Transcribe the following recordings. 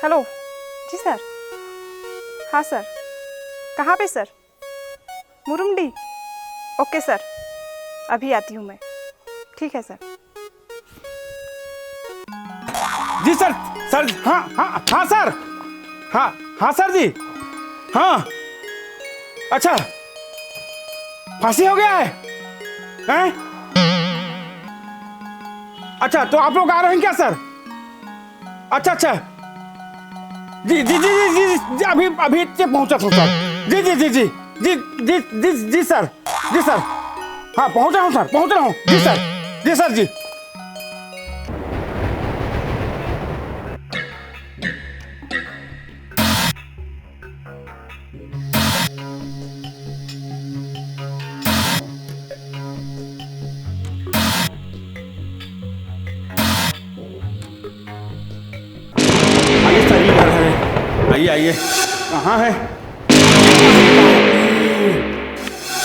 Hello जी sir. हाँ sir, कहाँ पे सर? मुरुमडी। ओके सर, अभी आती हूँ मैं। ठीक है सर। जी सर। सर हाँ हाँ हाँ सर। हाँ हाँ सर जी। हाँ अच्छा, फांसी हो गया है हैं? अच्छा, तो आप लोग आ रहे हैं क्या सर? अच्छा अच्छा, जी जी जी जी जी, जी अभी अभी से पहुंचा हूँ सर। जी जी जी जी जी जी जी जी सर। जी सर, हाँ पहुंच रहा हूँ सर, पहुंच रहा हूँ। जी सर, जी सर जी। आइए सर, ये घर है। आइए आइए। कहाँ है?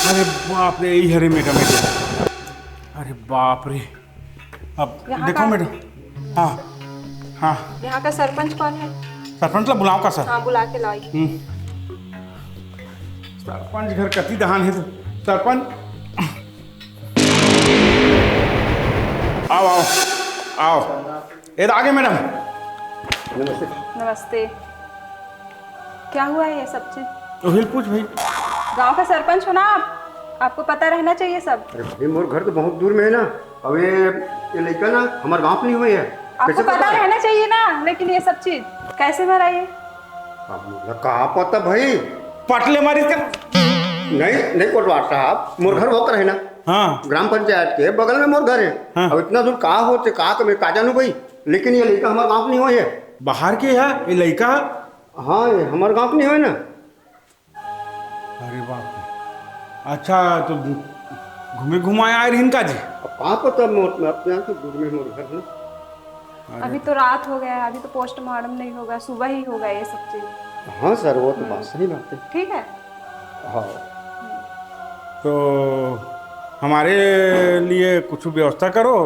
अरे बाप रे, यही हरे मैडम है। अरे बाप रे। अब यहाँ देखो का मैडम। हाँ हाँ। यहाँ का सरपंच कौन है? सरपंच ला बुलाओ का सर? हाँ, बुला के लाइए। सरपंच घर कति दहान है तो सरपंच। आओ आओ आओ। इधर आगे मैडम। नमस्ते। नमस्ते। क्या हुआ है ये सब चीज? तो हिल पूछ भाई। गांव का सरपंच हो ना आप, आपको पता रहना चाहिए सब। अरे भाई, मोर घर तो बहुत दूर में है ना। अब ये लड़का ना हमारे गांव नहीं हुई है। आपको पता रहना चाहिए ना, लेकिन ये सब चीज कैसे भरा ये? अब मुझे कहाँ पता भाई। पटले मारी कर। नहीं नहीं कोटवार साहब, मोर घर होकर है ना। हाँ ग्राम पंचायत के बगल में मोर घर है। हाँ। अब इतना दूर कहाँ होते कहाँ का मैं का जानू भाई। लेकिन ये लड़का हमारे गांव नहीं हुई है। बाहर के है ये लड़का। हाँ, ये हमारे गांव नहीं हुई ना। अरे बाप रे। अच्छा, तो घूमे घुमाए आए रही इनका जी। अब कहाँ पता मोर अपने यहाँ से दूर में मोर घर ना। अभी तो रात हो गया है, अभी तो पोस्टमार्टम नहीं होगा, सुबह ही होगा ये सब चीज। हाँ सर, वो तो बात सही बात है। ठीक है। हाँ, तो हमारे लिए कुछ व्यवस्था करो।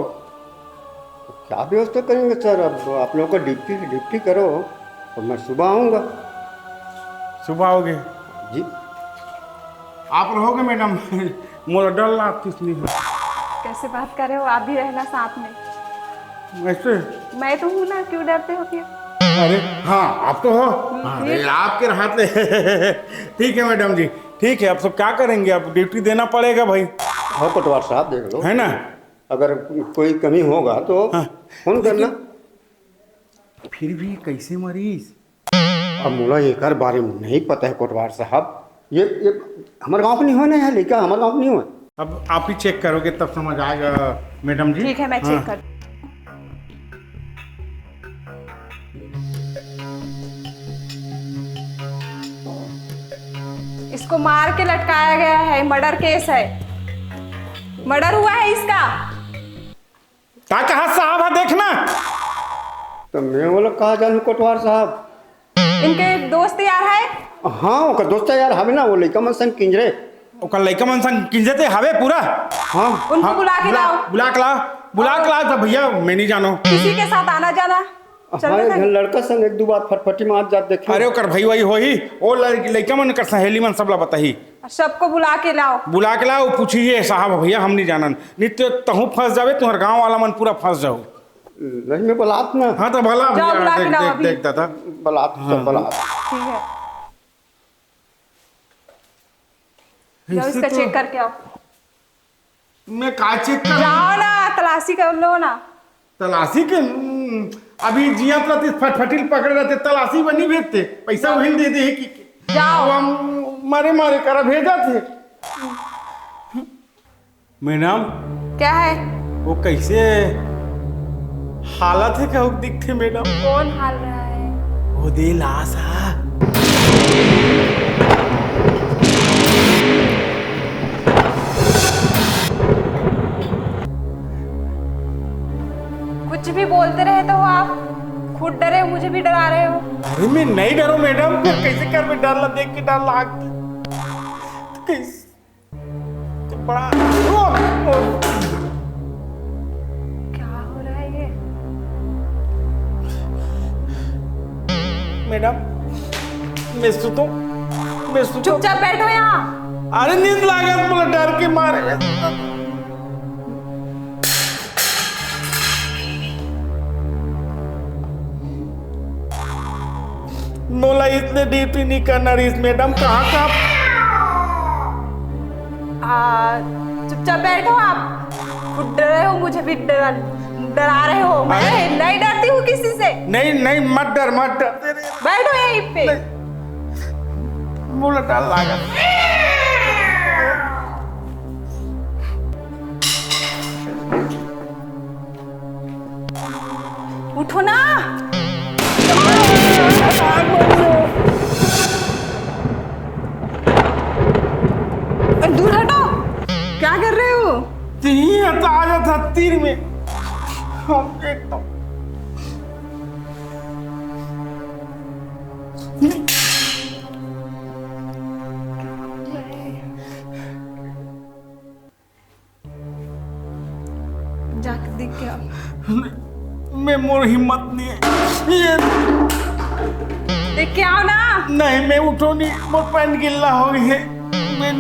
क्या व्यवस्था करेंगे सर? अब आप लोगों का ड्यूटी करो और मैं सुबह आऊँगा। सुबह आओगे? जी। आप रहोगे मैडम? मोर डर लागती इसलिए। कैसे बात कर रहे हो? आप भी रहना साथ में। ऐसे? मैं तो हूँ ना, क्यों डरते हो फिर? अरे हाँ, आप तो हो। अरे आपके हाथ ले। ठीक है मैडम जी, ठीक है। अब तो क्या करेंगे, अब ड्यूटी देना पड़ेगा भाई। हाँ पटवार साहब, देख लो है ना। अगर कोई कमी होगा तो हाँ। फोन करना। फिर भी कैसे मरीज? अब मुला एक हर बारे में नहीं पता है कोटवार साहब। ये हमारे गांव का नहीं हुआ ना, यहाँ लेकर हमारे गांव का नहीं हुआ। अब आप ही चेक करोगे तब समझ आएगा मैडम जी। ठीक है, मैं चेक कर। इसको मार के लटकाया गया है, मर्डर केस है, मर्डर हुआ है इसका। क्या कहा साहब है देखना। तो मैं बोला कहा जानू कोटवार साहब। इनके दोस्त यार है? हाँ, ओकर दोस्त यार हवे ना, वो लड़का मन संग किंजरे। ओकर लड़का मन संग किंजते हवे पूरा। हाँ उनको बुला के लाओ। बुला के लाओ, बुला के लाओ। तो भैया मैं नहीं जानो। किसी के साथ आना जाना हाँ, चलते एक थे। लड़का संग एक दो बार फटफटी मार जात देखे। अरे ओकर भाई वही होही, ओ लड़का मन कर सहेली मन सबला बताही। सबको बुला के लाओ। बुला के लाओ, पूछिए साहब भैया हम नहीं जानन। नित्य तहु फंस जावे, तुम्हारे गांव वाला मन पूरा फंस जाओ। नहीं मैं बलात ना। हाँ तो भला जाओ, भैया बुला के लाओ देख अभी। देख दादा। बलात सब बलात। ठीक है, जाओ इसका चेक करके आओ। मैं का चेक कर? जाओ ना, तलाशी कर लो ना। तलाशी के अभी जिया प्रति फटफटिल पकड़ रहते, तलाशी बनी भेजते, पैसा वही दे दे कि जाओ। हम मारे मारे करा भेजा थे। मैडम क्या है? वो कैसे हालत है, क्या दिखते मैडम? कौन हाल रहा है? वो दे लाश है। कुछ भी बोलते रहते हो आप, खुद डरे हो, मुझे भी डरा रहे हो। अरे मैं नहीं डरो मैडम, फिर कैसे कर में डर लग देख के डर लाग कैसे तो बड़ा क्या हो रहा है ये? मैडम मैं सुतो चुपचाप बैठो यहाँ। अरे नींद लागत बोला डर के मारे मोला इतने ड्यूटी नहीं करना रही मैडम कहाँ का चुपचाप बैठो आप। खुद डर रहे हो, मुझे भी डरा रहे हो। मैं नहीं डरती हूँ किसी से। नहीं नहीं मत डर बैठो यहीं पे। बोला डर लागत उठो ना। दूर हटो। क्या कर रहे हो? ताजा था तीर में हम देखता जाके देख के आओ। मैं मोर हिम्मत नहीं है ये देख के आओ ना। नहीं मैं उठो नहीं मोर पैंट गिल्ला हो गई है मैं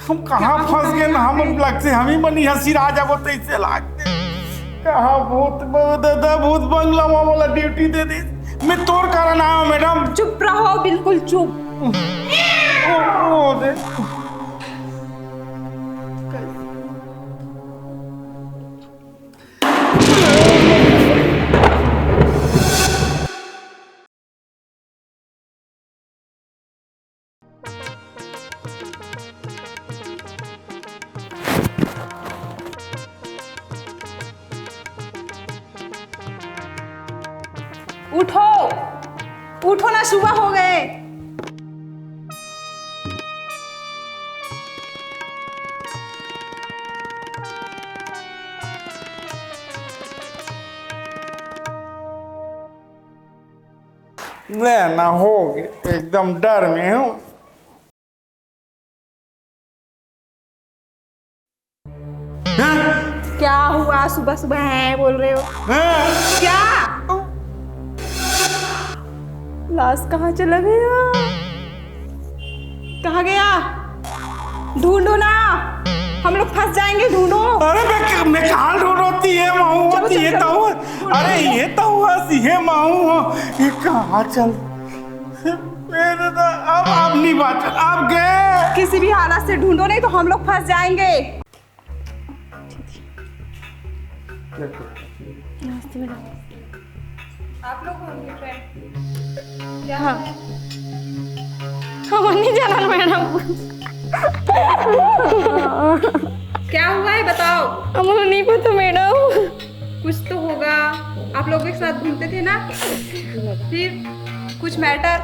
हम कहाँ फंस गए ना हम लगते हम ही बनी हंसी राजा वो तैसे लागते कहाँ भूत दादा भूत बंगला वाला ड्यूटी दे दी मैं तोड़ कारण आया मैडम चुप रहो, बिल्कुल चुप। ओ दे उठो उठो ना, सुबह हो गए। ना हो गए एकदम डर में हूँ क्या हुआ? सुबह सुबह है बोल रहे हो? क्या? लाश कहाँ चला गया? कहाँ गया? ढूंढो ना, हम लोग फंस जाएंगे। ढूंढो। अरे मैं कहाँ ढूंढती है माहू होती है तो अरे ये तो हुआ सीहे माहू ये कहाँ चल मेरे तो अब नहीं बात अब गए किसी भी हालत से ढूंढो, नहीं तो हम लोग फंस जाएंगे। आप लोग होंगे फ्रेंड? क्या है? हम नहीं जाना मैडम। क्या हुआ है बताओ। हमें नहीं पता मैडम। कुछ तो होगा, आप लोगों के साथ घूमते थे ना, फिर कुछ मैटर?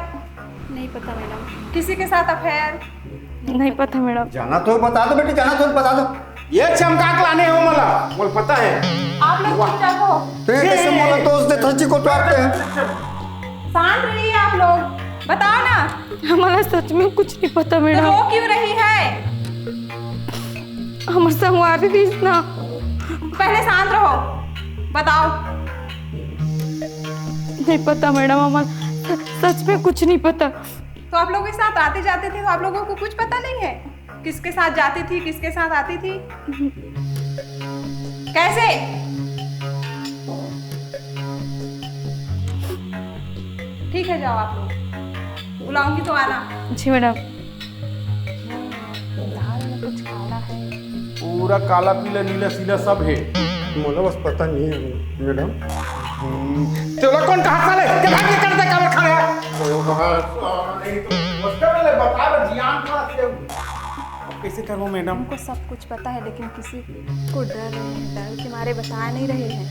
नहीं पता मैडम। किसी के साथ अफेयर? नहीं पता मैडम। जाना तो बता दो बेटी, जाना तो बता दो। ये चमकाक लाने हो मला बोल पता है आप लोग चुपचाप हो, तो ये कैसे मोला तो उसने थर्ची को तोड़ते हैं। शांत रहिए आप लोग। बताओ ना, हमारा सच में कुछ नहीं पता तो मैडम। रो क्यों रही है? हमारे संगवारी थी ना। पहले शांत रहो, बताओ। नहीं पता मैडम, हमारा सच में कुछ नहीं पता। तो आप लोगों के साथ आते जाते थे तो आप लोगों को कुछ पता नहीं है? किसके साथ जाती थी, किसके साथ आती थी, कैसे? ठीक है, जाओ आप लोग, बुलाऊंगी तो आना। जी मैडम। दाल में कुछ काला है। पूरा काला पीला नीला सीला सब है मोला बस पता नहीं है मैडम। चलो कौन कहाँ साले के भाग के करते काबर खा रहा उसका पहले बता दो जियान थोड़ा से कैसे करूँ मैडम? हमको सब कुछ पता है, लेकिन किसी को डर रहे हैं, डर के मारे बता नहीं रहे हैं।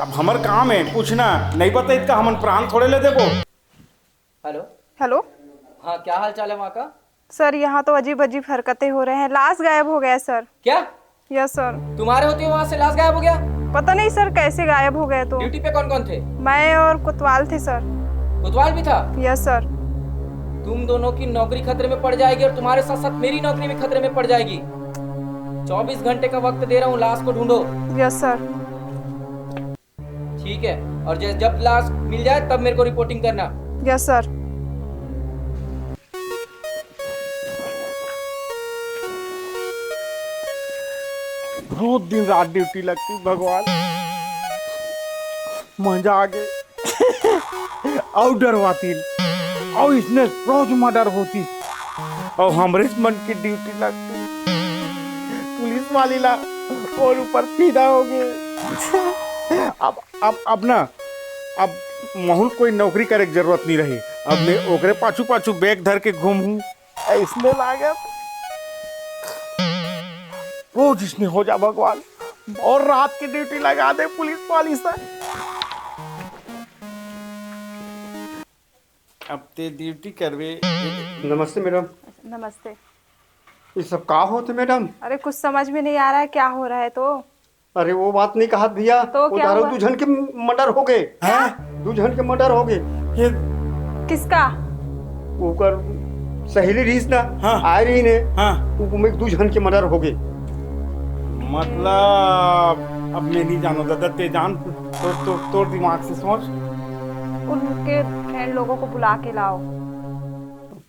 अब हमार काम है पूछना, नहीं पता इसका हमन प्राण थोड़े ले देबो। हेलो। हेलो हाँ, क्या हाल चाल है वहाँ का? सर, यहाँ तो अजीब अजीब हरकतें हो रहे हैं। लाश गायब हो गया सर। क्या यस सर। तुम्हारे होते हुए वहाँ से लाश गायब हो गया? पता नहीं सर कैसे गायब हो गए। तो ड्यूटी पे कौन कौन थे? मैं और कोतवाल थे सर। कोतवाल भी था? Yes sir. तुम दोनों की नौकरी खतरे में पड़ जाएगी और तुम्हारे साथ साथ मेरी नौकरी भी खतरे में पड़ जाएगी। 24 घंटे का वक्त दे रहा हूँ, लाश को ढूंढो। Yes sir. ठीक है, और जब लाश मिल जाए तब मेरे को रिपोर्टिंग करना। Yes sir. रोज दिन रात ड्यूटी लगती भगवान, मजा आ गए और डरवाती और इसने रोज मर्डर होती और हमरे मन की ड्यूटी लगती पुलिस वाली ला और ऊपर सीधा हो गए। अब ना अब माहौल कोई नौकरी करे की जरूरत नहीं रही। अब मैं ओकरे पाछू पाछू बैग धर के घूमूं इसने लागत रोज इसने हो जा भगवान और रात की ड्यूटी लगा दे पुलिस वाली से। अब ते ड्यूटी करवे। नमस्ते मैडम। नमस्ते। ये सब का होते मैडम? अरे कुछ समझ में नहीं आ रहा है क्या हो रहा है तो। अरे वो बात नहीं कहा भैया, तो वो क्या दारू हुआ? 2 जन के मर्डर हो गए। हैं? 2 जन के मर्डर हो गए। ये किसका? ओकर सहेली रहीस ना, हाँ। आए रही ने, हाँ में 2 जन के मर्डर हो गए। मतलब अब मैं नहीं जानो दादा ते जान तो तोड़ दिमाग से सोच। उनके फ्रेंड लोगों को बुला के लाओ।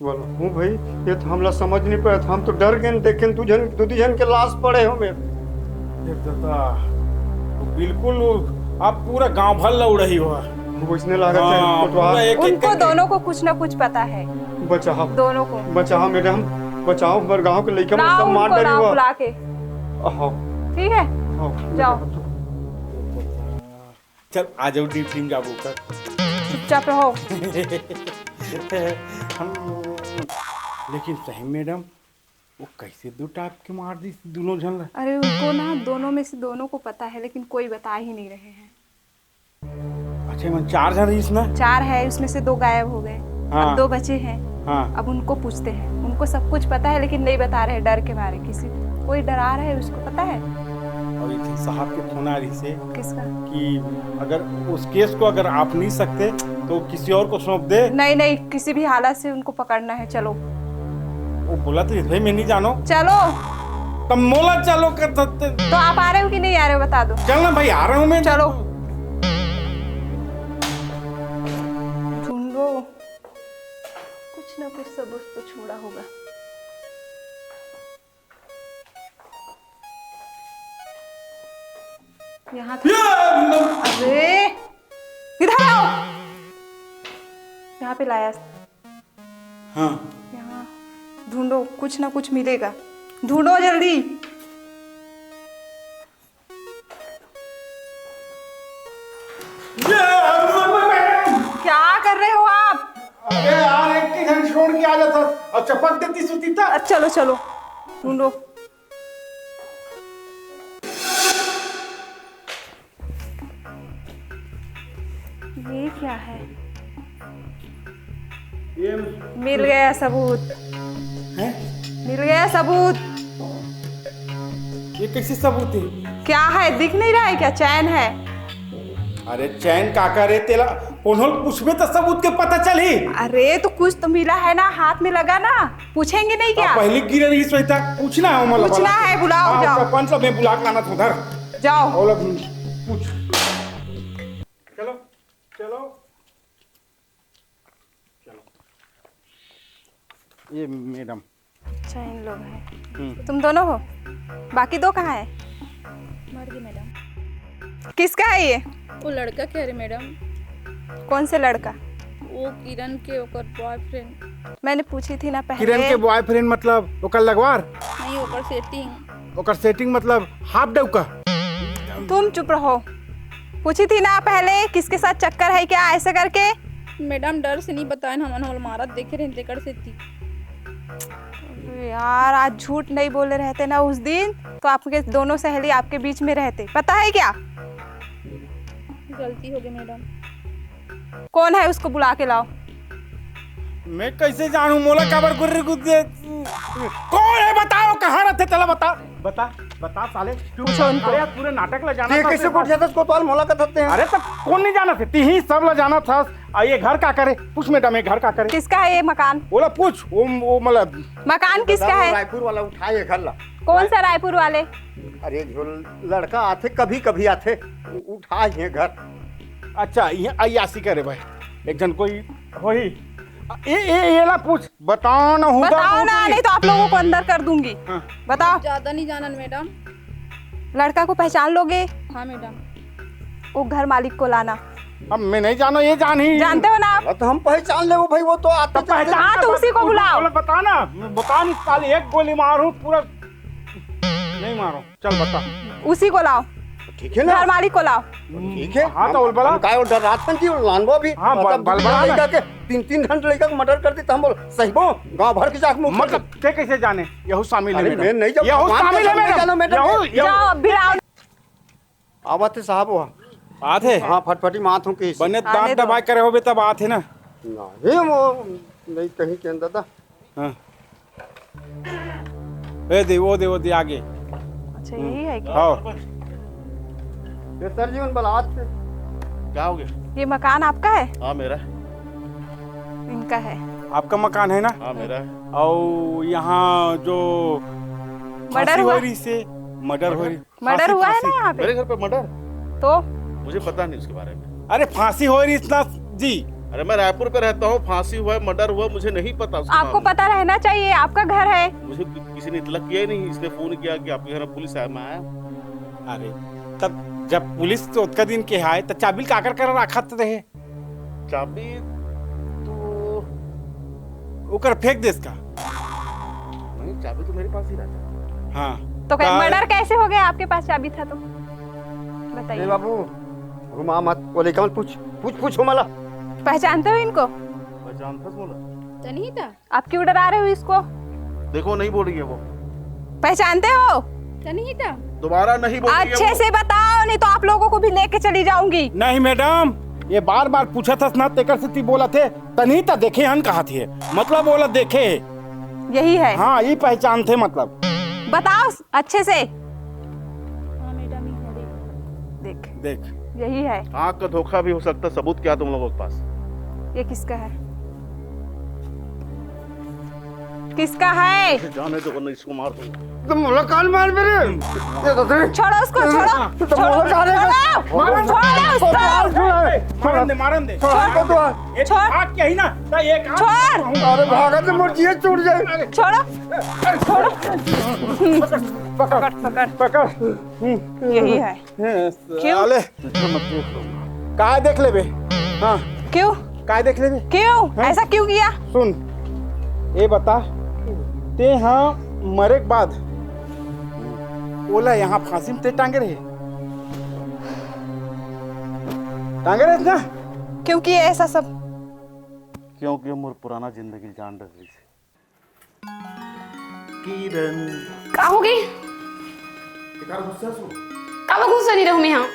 बोलो हूँ भाई, ये तो हमला समझ नहीं पाया था, हम तो डर गए देखें 2 जन के लाश पड़े हो मेरे। ये दादा बिल्कुल आप पूरा गांव भर लौड़ रही हो। घुसने लगा था हाँ, कोटवा। पूरा एक- उनको दोनों को कुछ ना कुछ पता है। बचाओ दोनों को बचाओ मैडम, बचाओ हमारे गांव के लड़के लाओ, सब मार उनको डरी लाओ हुआ। बुला के। हाँ, ठीक है हाँ। जाओ। चल आ जाओ ड्यूटी में जाबो कर। चुपचाप रहो। हम लेकिन सही मैडम वो कैसे दो टाप के मार दी दोनों जन ला? अरे उनको ना दोनों में से दोनों को पता है लेकिन कोई बता ही नहीं रहे हैं। अच्छा मन 4 जन रहीस ना? 4 है, उसमें से 2 गायब हो गए। हाँ। अब 2 बचे हैं। हाँ अब उनको पूछते हैं, उनको सब कुछ पता है लेकिन नहीं बता रहे डर के मारे। किसी कोई डरा रहा है, उसको पता है। और ये साहब के फोन आ रही से किसका? कि अगर उस केस को अगर आप नहीं सकते तो किसी और को सौंप दे। नहीं नहीं, किसी भी हालत से उनको पकड़ना है। चलो वो बोला तो भाई मैं नहीं जानो। चलो। तब मोला चलो कर सकते। तो आप आ रहे हो कि नहीं आ रहे हो बता दो। चल ना भाई आ रहा हूँ मैं। चलो ढूंढो, कुछ ना कुछ सबूत तो छोड़ा होगा। यहाँ अरे इधर आओ। यहाँ पे लाया। हाँ यहाँ ढूंढो, कुछ ना कुछ मिलेगा। ढूंढो जल्दी। क्या कर रहे हो आप? अरे यार एक के घर छोड़ के आ जाता और चपक देती सुती था। चलो चलो ढूंढो। ये क्या है? ये मिल गया सबूत। है? मिल गया सबूत। ये कैसे सबूत है? क्या है, दिख नहीं रहा है क्या? चैन है। अरे चैन काका रे तेला उन्होंने पूछबे तो सबूत के पता चली। अरे तो कुछ तो मिला है ना, हाथ में लगा ना। पूछेंगे नहीं क्या? पहले गिरे रही सोचता पूछना है मतलब पूछना है, बुलाओ, जाओ। कौन सा मैं बुला के लाना था उधर। जाओ। और पूछ। चलो चलो चलो। ये मैडम। अच्छा इन लोग हैं। तुम दोनों हो? बाकी 2 कहाँ है? मर गई मैडम। किसका है ये? वो लड़का कह रहे मैडम, कौन से लड़का? वो किरण के ओकर बॉयफ्रेंड। मैंने पूछी थी ना पहले। किरण के बॉयफ्रेंड मतलब ओकर लगवार? नहीं, ओकर सेटिंग। ओकर सेटिंग मतलब हाफ डव का? तुम चुप रहो। पूछी थी ना पहले किसके साथ चक्कर है क्या, ऐसे करके। मैडम डर से नहीं बताए, हमन होल मारत देखे रहे तेकर से थी। अरे यार आज झूठ नहीं बोले रहते ना उस दिन तो आपके दोनों सहेली आपके बीच में रहते। पता है क्या? गलती हो गई मैडम। कौन है उसको बुला के लाओ। मैं कैसे जानू मोला काबर गुर्रे गुद्दे कौन है बताओ कहाँ रहते चला बता। बता बता साले क्यों पूछो उनको। अरे यार पूरे नाटक ले जाना ये था कैसे सिर्फ। कोट जाता कोतवाल मोला का थते हैं अरे तो कौन नहीं जाना थे ती ही सब ला जाना था। ये घर का करे पूछ मैडम ये घर का करे किसका है ये मकान? बोला पूछ वो मतलब मकान किसका है? रायपुर वाला उठाए घर ला। कौन सा रायपुर वाले? अरे जो लड़का आते कभी कभी आते उठाए हैं घर। अच्छा ये अयासी करे भाई एक जन कोई होई ये ला पूछ बताओ ना हुदा बताओ ना, नहीं तो आप लोगों को अंदर कर दूंगी। हाँ। बताओ। ज्यादा नहीं जाना मैडम। लड़का को पहचान लोगे? हाँ मैडम। वो घर मालिक को लाना। अब मैं नहीं जाना ये जान ही जानते हो ना आप? तो हम पहचान ले वो भाई वो तो आते तो पहचान हाँ, तो उसी को बुलाओ। बता ना बता नहीं साले एक गोली मारूं पूरा नहीं मारो चल बता उसी को लाओ, ठीक है ना घर मालिक को लाओ। ठीक है हाँ, तो बोल बला। हम काय और डर रात तक की लानबो भी हाँ, मतलब बल बला लड़का के 3 घंटे लड़का को मर्डर कर दी तो हम बोल सही बो गांव भर के जाके मुंह मतलब ते कैसे जाने यहू शामिल है अरे मैं नहीं जाऊँ, यहू भगवान शामिल है कसम नहीं जानो मैडम मैडम। जाओ अब भी लाओ। आवत है साहब वो बात है हाँ फटफटी माथ हूँ कि बने आने दांत दो। दबाई करे होबे तब आत है ना नहीं वो नहीं कहीं के अंदर था हाँ वो दे आगे अच्छा यही है क्या? हाँ ये सर जी उन बलात से क्या हो गया? ये मकान आपका है? हाँ मेरा है। इनका है। आपका मकान है ना हाँ मेरा है। और यहाँ जो मर्डर फांसी हुआ? हो रही से मर्डर हो रही मर्डर फांसी- हुआ है फांसी। ना यहाँ मेरे पे? घर पे मर्डर? तो मुझे पता नहीं उसके बारे में। अरे फांसी हो रही इतना जी अरे मैं रायपुर पे रहता हूँ, फांसी हुआ है, मर्डर हुआ, मुझे नहीं पता उसके आपको बारे में। पता रहना चाहिए, आपका घर है। मुझे किसी ने इतला किया ही नहीं। इसने फोन किया कि आपके घर में पुलिस आया, मैं आया। अरे तब जब पुलिस तो उतका दिन के आए तो चाबिल काकर कर रखत रहे चाबी तो ओकर फेंक देस का नहीं, चाबी तो मेरे पास ही रहता है। हाँ तो का- मर्डर कैसे हो गया? आपके पास चाबी था तो ए बताइए। बाबू घुमा मत बोले कमल पूछ हो मला पहचानते हो इनको? मैं जानता बोला। नहीं था। आप क्यों डरा रहे हो इसको? देखो नहीं बोल रही है वो, पहचानते हो? नहीं था। दोबारा नहीं बोल रही है अच्छे वो। से बताओ, नहीं तो आप लोगों को भी लेके चली जाऊंगी। नहीं मैडम ये बार बार पूछा था ना तेकर से ती बोला थे तनी तो देखे हन कहा थे मतलब बोला देखे यही है। हाँ ये पहचान थे मतलब बताओ अच्छे से। हाँ मैडम ही है। देख देख यही है। आँख का धोखा भी हो सकता है। सबूत क्या तुम लोगों के पास? ये किसका है? किसका है? जाने दो वरना इसको मार दूंगा। तुम मोला काल मार मेरे ये तो दे छोड़ो उसको, छोड़ो तो मोला काल मारन दे मारन दे छोड़ तो ये छोड़। हाथ क्या ही ना तो एक हाथ- छोड़। अरे भागा तो मुर्जिए छूट जाए छोड़ो छोड़ो। पकड़ पकड़ पकड़ यही है। क्यों? अले काय देख ले बे हाँ क्यों काय देख ले बे क्यों ऐसा क्यों किया? सुन ये बता ते हाँ मरे के बाद ओला यहाँ फांसी में ते टांगे रहे ना क्यों किया ऐसा सब? क्योंकि मोर पुराना जिंदगी जान रही थी। किरण का हो गई? का गुस्सा नहीं रहूं मैं यहाँ?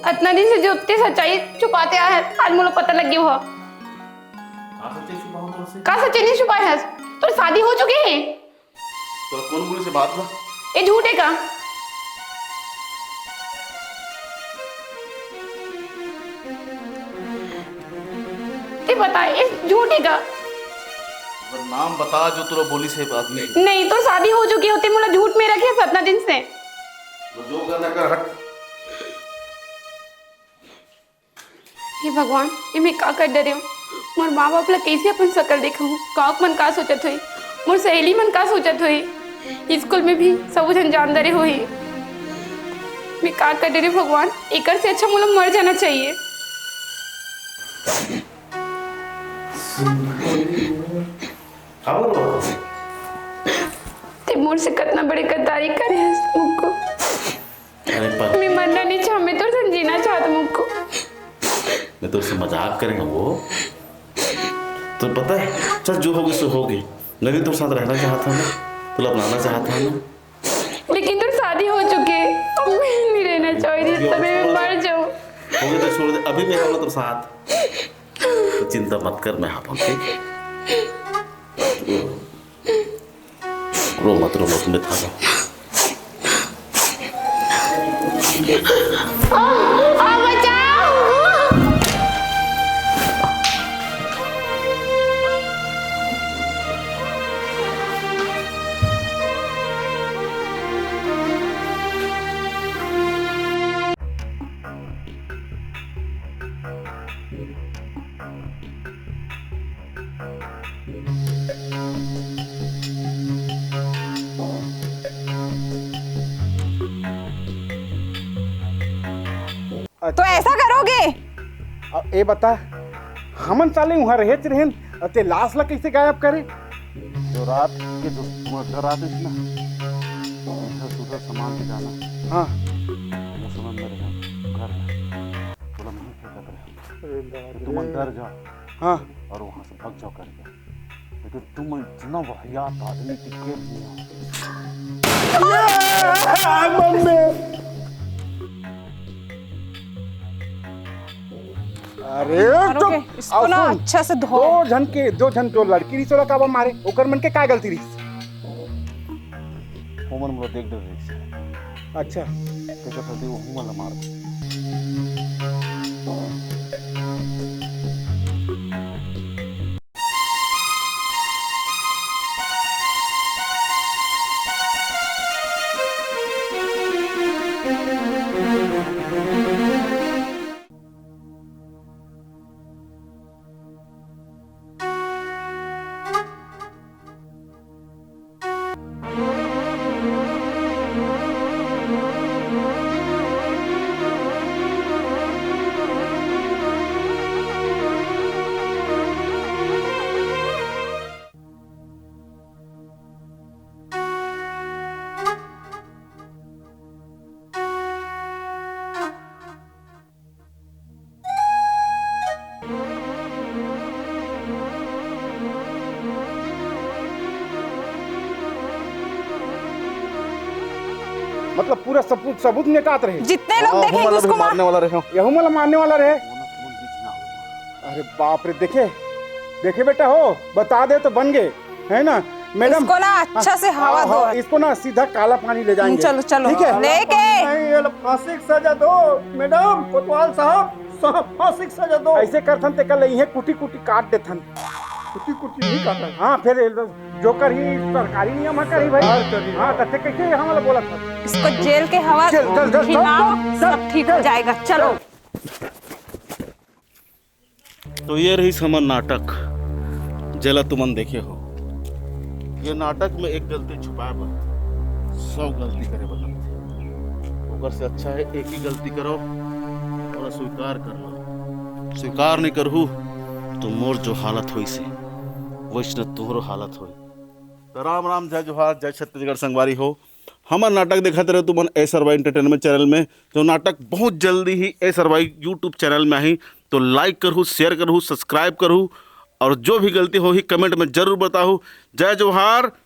इतना दिन से जो उतने सच्चाई छुपाते आए हैं, आज मुझे पता लग गया हुआ। का सच्चाई नहीं छुपाए है? तो शादी हो चुकी है। तो कौन बोली से बात हुआ? ये झूठे का? ते बता ये झूठे का? अगर नाम बता जो तुरा बोली से बात नहीं। नहीं तो शादी हो चुकी होती, मुझे झूठ में रखे इतना दिन से। तो जो करना कर हट। हे भगवान ये मैं का कर डरे हूँ। मोर माँ बाप ला कैसे अपन शकल देखा हूँ। गाँव मन का सोचत हुई, मोर सहेली मन का सोचत हुई, स्कूल में भी सब जन जान डरे हुई। मैं का कर डरे भगवान, एकर से अच्छा मुझे मर जाना चाहिए। ते मोर से कितना बड़े गद्दारी करे हैं मुझको। अरे पर मैं मरना नहीं चाह, मैं तो जीना चाहता मुझको। मैं तो उससे मजाक करेंगे वो तो पता है। चल जो होगी सो होगी। मैं भी तुम साथ रहना चाहता हूँ, तुला अपनाना चाहता हूँ। लेकिन तो शादी हो चुकी है, अब मैं नहीं रहना चाह रही, तब मैं मर जाऊँ। हो गया तो छोड़ दे। अभी मैं हूँ तुम साथ, तो चिंता मत कर, मैं हाँ ठीक है। रो मत मैं था तो ऐसा करोगे? अब ए बता हमन साले वहाँ रहे रहन ते लाश ला कैसे गायब करे? जो रात के जो रात है ना सुबह सामान के जाना हाँ वो समझ में रहेगा घर में थोड़ा नहीं फेंकत रहे तुम डर जाओ हाँ और वहाँ से भाग जाओ करके लेकिन तुम इतना वाहियात आदमी की केस नहीं हो मम्मी अरे करोगे? इसको ना सुन, अच्छा से धो। दो झन के लड़की रिसोला का मारे ओकर मन के का गलती रही? होमन मुझे देख डर रही है अच्छा ते कहते वो हुमन मार दे मतलब पूरा सबूत निकात रहे जितने लोग देखेंगे उसको मारने वाला रहे हो यहू मला मारने वाला रहे। अरे बाप रे देखे बेटा हो बता दे तो बन गए है ना मैडम। इसको ना अच्छा से हवा दो। इसको ना सीधा काला पानी ले जाएंगे। चलो चलो ठीक है लेके ये लो फांसी की सजा दो मैडम कोतवाल साहब फांसी की सजा दो। ऐसे करथन ते कल यही कुटी काट देथन। कुटी नहीं काटा। हाँ फिर जो कर ही सरकारी नियम है करी भाई। हाँ तथे कैसे हम वाला बोला था इसको जेल के हवा चल, खिलाओ चल, सब ठीक हो जाएगा। चलो तो ये रही समन नाटक जेला तुमन देखे हो। ये नाटक में एक गलती छुपाए बा 100 गलती करे बदलते ओकर से अच्छा है एक ही गलती करो और स्वीकार कर लो। स्वीकार नहीं करहू तो मोर जो हालत हुई से वैष्ण तोहरो हालत हुई। तो राम राम जय जोहार जय छत्तीसगढ़ संगवारी हो। हमार नाटक देखते रहे तुमन ए सरवाई एंटरटेनमेंट चैनल में। जो नाटक बहुत जल्दी ही ए सरवाई यूट्यूब चैनल में आई तो लाइक करूँ शेयर करूँ सब्सक्राइब करूँ और जो भी गलती हो ही कमेंट में जरूर बताऊँ। जय जोहार